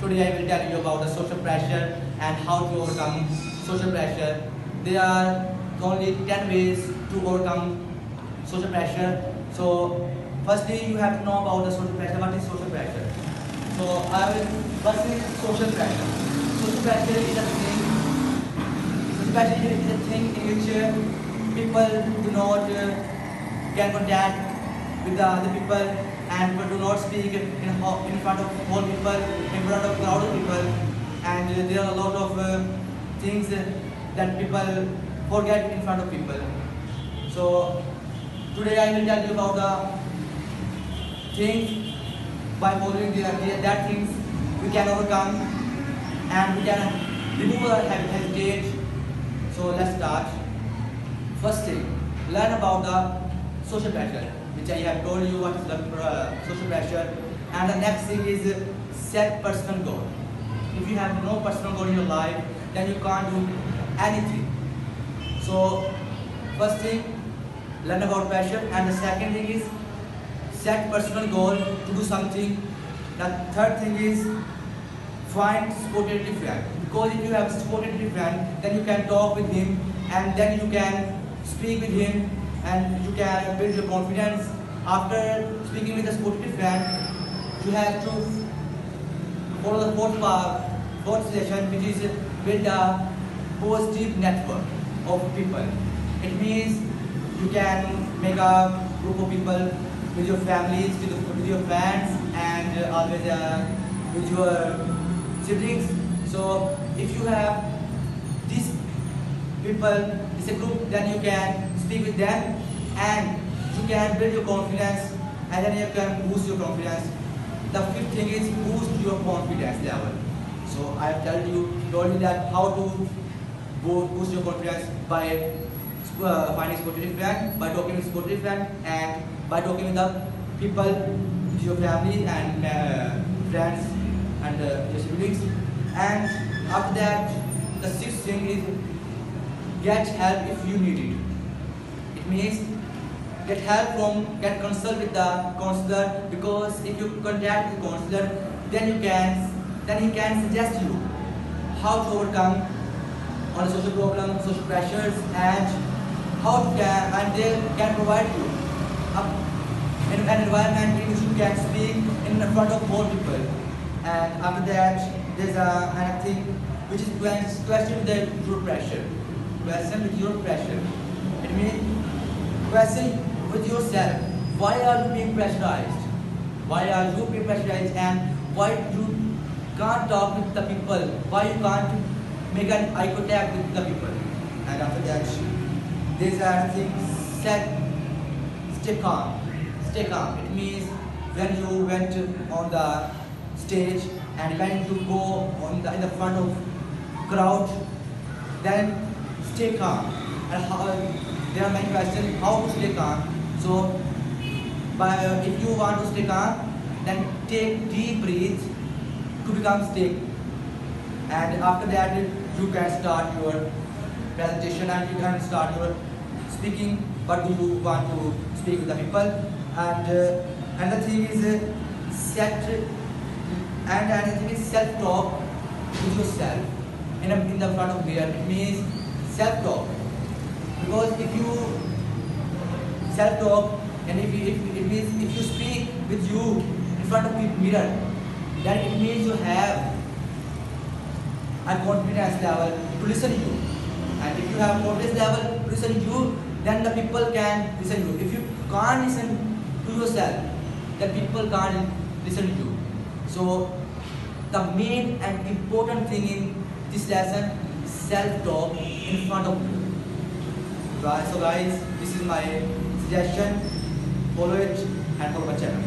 Today I will tell you about the social pressure and how to overcome social pressure. There are only 10 ways to overcome social pressure. So firstly you have to know about the social pressure. What is social pressure? So I will firstly social pressure. Social pressure is a thing. Social pressure is a thing in which people do not get contact with the other people, and people do not speak in front of whole people, in front of crowd of people, and there are a lot of things that people forget in front of people. So today I will tell you about the things. By following that things we can overcome and we can remove our hesitate. So let's start. First thing, learn about the social pressure, which I have told you what is the social pressure. And the next thing is set personal goal. If you have no personal goal in your life, then you can't do anything. So first thing, learn about pressure, and the second thing is set personal goal to do something. The third thing is find supportive friend, because if you have a supportive friend, then you can talk with him and then you can speak with him and you can build your confidence. After speaking with a supportive friend, you have to follow the fourth session, which is build a positive network of people. It means you can make a group of people with your families, with your friends, and always with your siblings. So if you have these people, it's a group, then you can speak with them and you can build your confidence, and then you can boost your confidence. The fifth thing is boost your confidence level. So I have told you that how to boost your confidence by finding supportive friend, by talking with supportive friend, and by talking with the people, with your family and friends and your siblings. And after that, the sixth thing is get help if you need it. It means get consult with the counselor, because if you contact the counselor, then he can suggest you how to overcome all the social problems, social pressures, and and they can provide you an environment in which you can speak in front of more people. And after that, there's another thing, which is question with your pressure. Question with your pressure. It means question with yourself. Why are you being pressurized? Why are you being pressurized, and why you can't talk with the people? Why you can't make an eye contact with the people? And after that, these are things. Stay calm. Stay calm. It means when you went on the stage and when you go in the front of crowd, then stay calm. And there are many questions how to stay calm. So, if you want to stay calm, then take deep breath to become stay. And after that, you can start your presentation and you can start your speaking. What do you want to speak with the people? And another thing is self-talk with yourself in the front of mirror. It means self-talk, because if you self-talk and if you speak with you in front of the mirror, then it means you have a confidence level to listen to you. And if you have confidence level to listen to you, then the people can listen to you. If you can't listen to yourself, then people can't listen to you. So the main and important thing in this lesson is self-talk in front of you. So guys, this is my suggestion. Follow it and follow my channel.